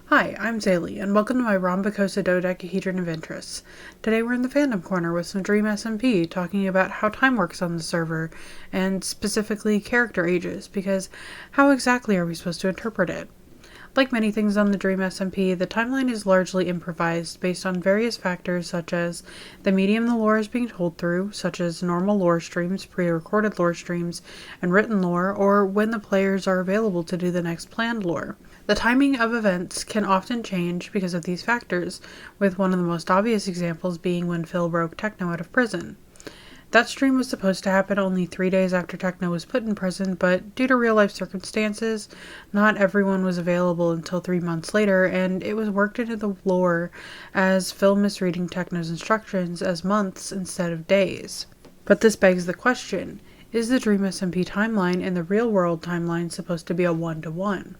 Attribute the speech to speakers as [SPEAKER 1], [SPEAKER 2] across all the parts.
[SPEAKER 1] Hi, I'm Zaylee, and welcome to my rhombicosa dodecahedron of interests. Today we're in the fandom corner with some Dream SMP, talking about how time works on the server, and specifically character ages, because how exactly are we supposed to interpret it? Like many things on the Dream SMP, the timeline is largely improvised based on various factors such as the medium the lore is being told through, such as normal lore streams, pre-recorded lore streams, and written lore, or when the players are available to do the next planned lore. The timing of events can often change because of these factors, with one of the most obvious examples being when Phil broke Techno out of prison. That stream was supposed to happen only 3 days after Techno was put in prison, but due to real-life circumstances, not everyone was available until 3 months later, and it was worked into the lore as Phil misreading Techno's instructions as months instead of days. But this begs the question, is the Dream SMP timeline and the real-world timeline supposed to be a one-to-one?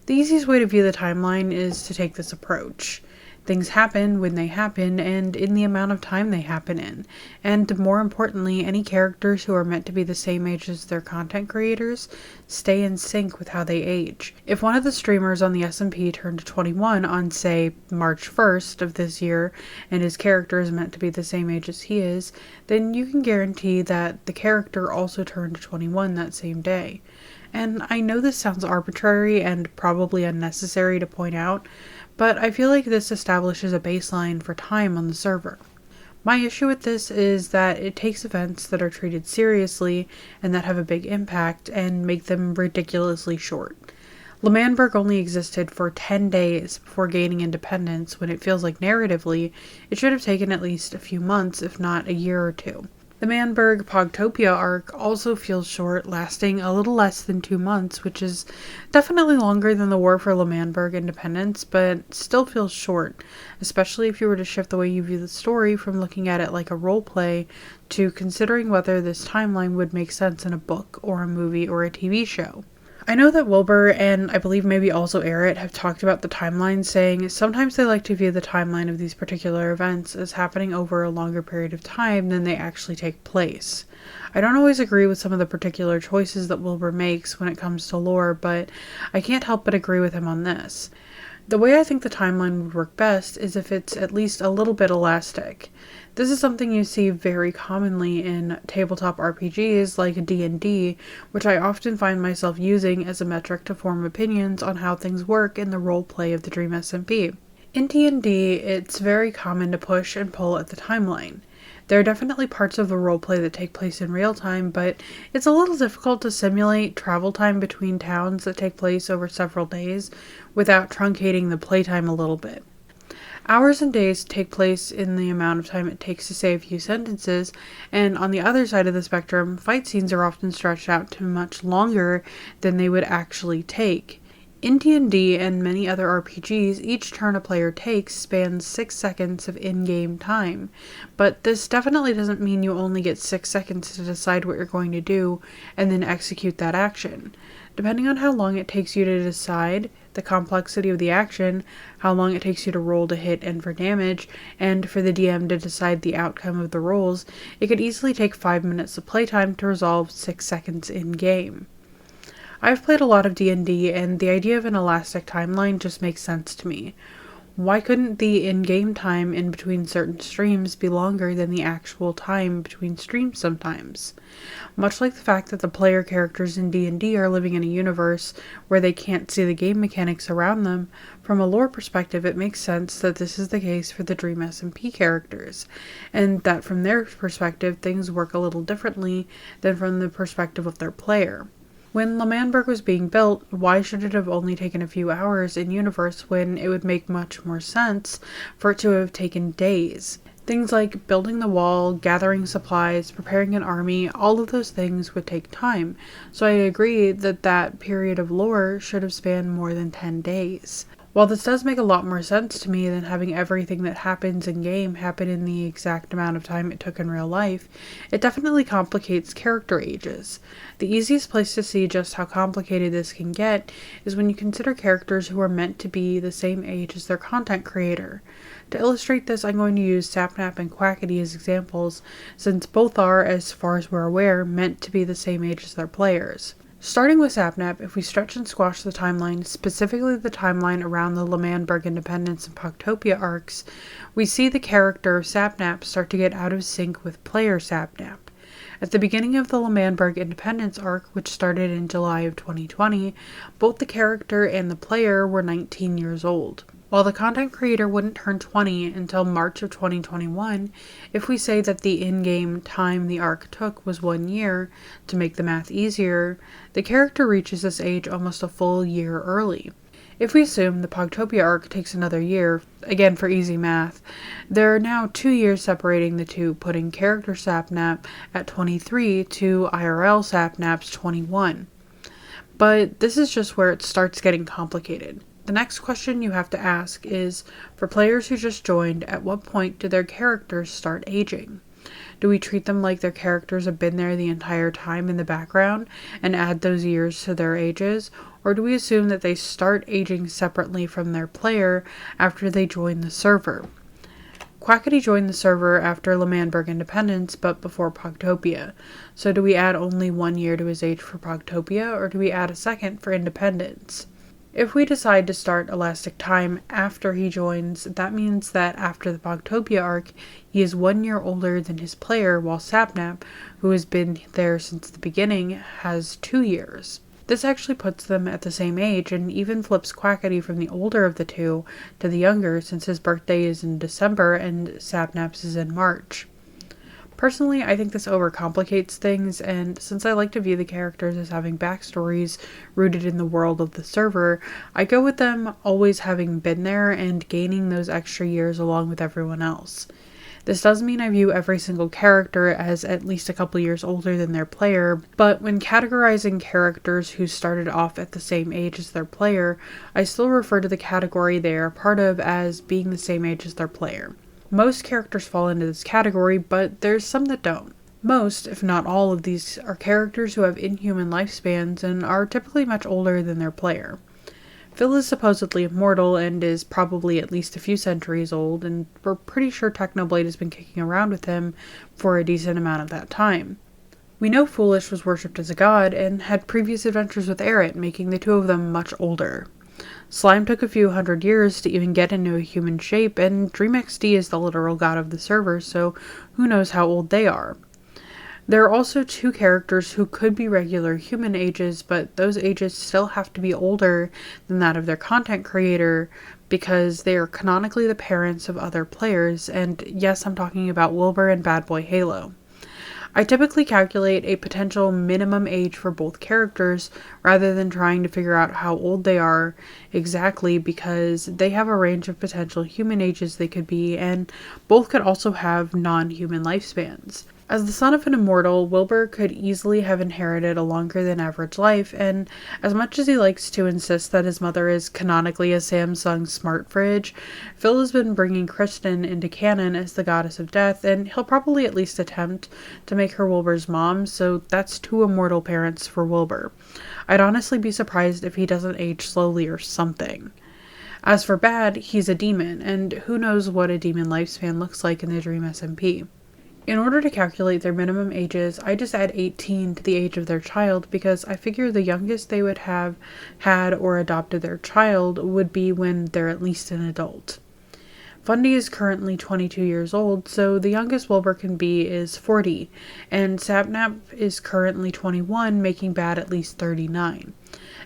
[SPEAKER 1] The easiest way to view the timeline is to take this approach. Things happen when they happen and in the amount of time they happen in. And more importantly, any characters who are meant to be the same age as their content creators stay in sync with how they age. If one of the streamers on the SMP turned 21 on, say, March 1st of this year, and his character is meant to be the same age as he is, then you can guarantee that the character also turned 21 that same day. And I know this sounds arbitrary and probably unnecessary to point out, but I feel like this establishes a baseline for time on the server. My issue with this is that it takes events that are treated seriously and that have a big impact and make them ridiculously short. L'Manberg only existed for 10 days before gaining independence when it feels like narratively it should have taken at least a few months, if not a year or two. The Manberg Pogtopia arc also feels short, lasting a little less than 2 months, which is definitely longer than the War for L'Manberg independence, but still feels short, especially if you were to shift the way you view the story from looking at it like a roleplay to considering whether this timeline would make sense in a book or a movie or a TV show. I know that Wilbur, and I believe maybe also Eric, have talked about the timeline, saying sometimes they like to view the timeline of these particular events as happening over a longer period of time than they actually take place. I don't always agree with some of the particular choices that Wilbur makes when it comes to lore, but I can't help but agree with him on this. The way I think the timeline would work best is if it's at least a little bit elastic. This is something you see very commonly in tabletop RPGs like D&D, which I often find myself using as a metric to form opinions on how things work in the roleplay of the Dream SMP. In D&D, it's very common to push and pull at the timeline. There are definitely parts of the roleplay that take place in real time, but it's a little difficult to simulate travel time between towns that take place over several days without truncating the playtime a little bit. Hours and days take place in the amount of time it takes to say a few sentences, and on the other side of the spectrum, fight scenes are often stretched out to much longer than they would actually take. In D&D and many other RPGs, each turn a player takes spans 6 seconds of in-game time, but this definitely doesn't mean you only get 6 seconds to decide what you're going to do and then execute that action. Depending on how long it takes you to decide, the complexity of the action, how long it takes you to roll to hit and for damage, and for the DM to decide the outcome of the rolls, it could easily take 5 minutes of playtime to resolve 6 seconds in-game. I've played a lot of D&D, and the idea of an elastic timeline just makes sense to me. Why couldn't the in-game time in between certain streams be longer than the actual time between streams sometimes? Much like the fact that the player characters in D&D are living in a universe where they can't see the game mechanics around them, from a lore perspective it makes sense that this is the case for the Dream SMP characters, and that from their perspective things work a little differently than from the perspective of their player. When L'Manberg was being built, why should it have only taken a few hours in-universe when it would make much more sense for it to have taken days? Things like building the wall, gathering supplies, preparing an army, all of those things would take time, so I agree that that period of lore should have spanned more than 10 days. While this does make a lot more sense to me than having everything that happens in-game happen in the exact amount of time it took in real life, it definitely complicates character ages. The easiest place to see just how complicated this can get is when you consider characters who are meant to be the same age as their content creator. To illustrate this, I'm going to use Sapnap and Quackity as examples, since both are, as far as we're aware, meant to be the same age as their players. Starting with Sapnap, if we stretch and squash the timeline, specifically the timeline around the L'Manberg Independence and Poctopia arcs, we see the character of Sapnap start to get out of sync with player Sapnap. At the beginning of the L'Manberg Independence arc, which started in July of 2020, both the character and the player were 19 years old. While the content creator wouldn't turn 20 until March of 2021, if we say that the in-game time the arc took was 1 year, to make the math easier, the character reaches this age almost a full year early. If we assume the Pogtopia arc takes another year, again for easy math, there are now 2 years separating the two, putting character Sapnap at 23 to IRL Sapnap's 21. But this is just where it starts getting complicated. The next question you have to ask is, for players who just joined, at what point do their characters start aging? Do we treat them like their characters have been there the entire time in the background and add those years to their ages? Or do we assume that they start aging separately from their player after they join the server? Quackity joined the server after L'Manberg Independence, but before Pogtopia. So do we add only 1 year to his age for Pogtopia, or do we add a second for Independence? If we decide to start Elastic Time after he joins, that means that after the Pogtopia arc, he is 1 year older than his player, while Sapnap, who has been there since the beginning, has 2 years. This actually puts them at the same age and even flips Quackity from the older of the two to the younger, since his birthday is in December and Sapnap's is in March. Personally, I think this overcomplicates things, and since I like to view the characters as having backstories rooted in the world of the server, I go with them always having been there and gaining those extra years along with everyone else. This does mean I view every single character as at least a couple years older than their player, but when categorizing characters who started off at the same age as their player, I still refer to the category they are a part of as being the same age as their player. Most characters fall into this category, but there's some that don't. Most, if not all of these, are characters who have inhuman lifespans and are typically much older than their player. Phil is supposedly immortal and is probably at least a few centuries old, and we're pretty sure Technoblade has been kicking around with him for a decent amount of that time. We know Foolish was worshipped as a god and had previous adventures with Aerith, making the two of them much older. Slime took a few hundred years to even get into a human shape, and DreamXD is the literal god of the server, so who knows how old they are. There are also 2 characters who could be regular human ages, but those ages still have to be older than that of their content creator because they are canonically the parents of other players, and yes, I'm talking about Wilbur and Bad Boy Halo. I typically calculate a potential minimum age for both characters rather than trying to figure out how old they are exactly, because they have a range of potential human ages they could be, and both could also have non-human lifespans. As the son of an immortal, Wilbur could easily have inherited a longer than average life, and as much as he likes to insist that his mother is canonically a Samsung smart fridge, Phil has been bringing Kristen into canon as the goddess of death, and he'll probably at least attempt to make her Wilbur's mom, so that's 2 immortal parents for Wilbur. I'd honestly be surprised if he doesn't age slowly or something. As for Bad, he's a demon, and who knows what a demon lifespan looks like in the Dream SMP. In order to calculate their minimum ages, I just add 18 to the age of their child because I figure the youngest they would have had or adopted their child would be when they're at least an adult. Fundy is currently 22 years old, so the youngest Wilbur can be is 40, and Sapnap is currently 21, making Bad at least 39.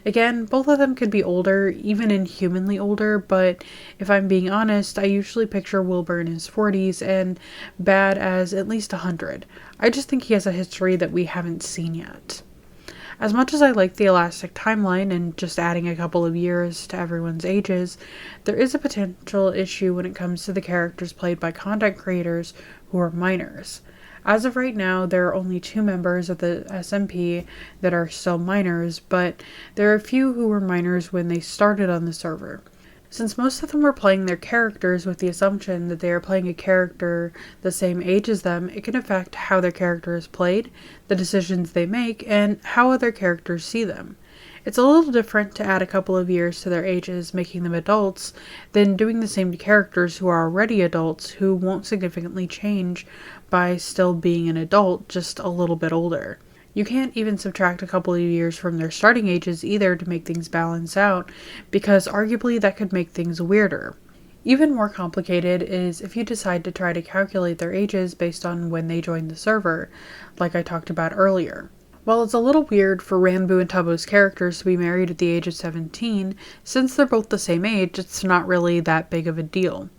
[SPEAKER 1] Again, both of them could be older, even inhumanly older, but if I'm being honest, I usually picture Wilbur in his 40s and Bad as at least 100. I just think he has a history that we haven't seen yet. As much as I like the elastic timeline and just adding a couple of years to everyone's ages, there is a potential issue when it comes to the characters played by content creators who are minors. As of right now, there are only 2 members of the SMP that are still minors, but there are a few who were minors when they started on the server. Since most of them were playing their characters with the assumption that they are playing a character the same age as them, it can affect how their character is played, the decisions they make, and how other characters see them. It's a little different to add a couple of years to their ages, making them adults, than doing the same to characters who are already adults who won't significantly change by still being an adult, just a little bit older. You can't even subtract a couple of years from their starting ages either to make things balance out, because arguably that could make things weirder. Even more complicated is if you decide to try to calculate their ages based on when they joined the server, like I talked about earlier. While it's a little weird for Ranboo and Tubbo's characters to be married at the age of 17, since they're both the same age, it's not really that big of a deal.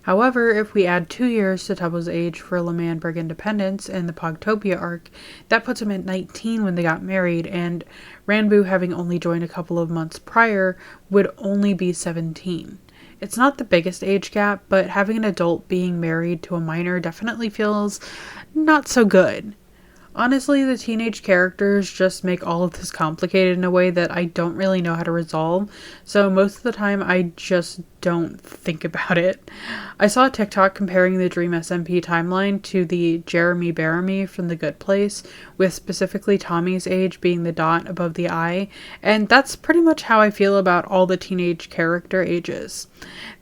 [SPEAKER 1] However, if we add 2 years to Tubbo's age for Lemanberg Independence and the Pogtopia arc, that puts him at 19 when they got married, and Ranboo, having only joined a couple of months prior, would only be 17. It's not the biggest age gap, but having an adult being married to a minor definitely feels not so good. Honestly, the teenage characters just make all of this complicated in a way that I don't really know how to resolve, so most of the time I just don't think about it. I saw a TikTok comparing the Dream SMP timeline to the Jeremy Bearimy from The Good Place, with specifically Tommy's age being the dot above the I, and that's pretty much how I feel about all the teenage character ages.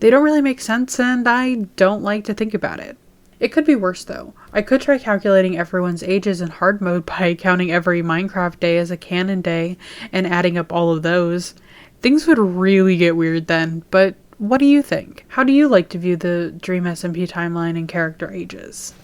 [SPEAKER 1] They don't really make sense, and I don't like to think about it. It could be worse though. I could try calculating everyone's ages in hard mode by counting every Minecraft day as a canon day and adding up all of those. Things would really get weird then, but what do you think? How do you like to view the Dream SMP timeline and character ages?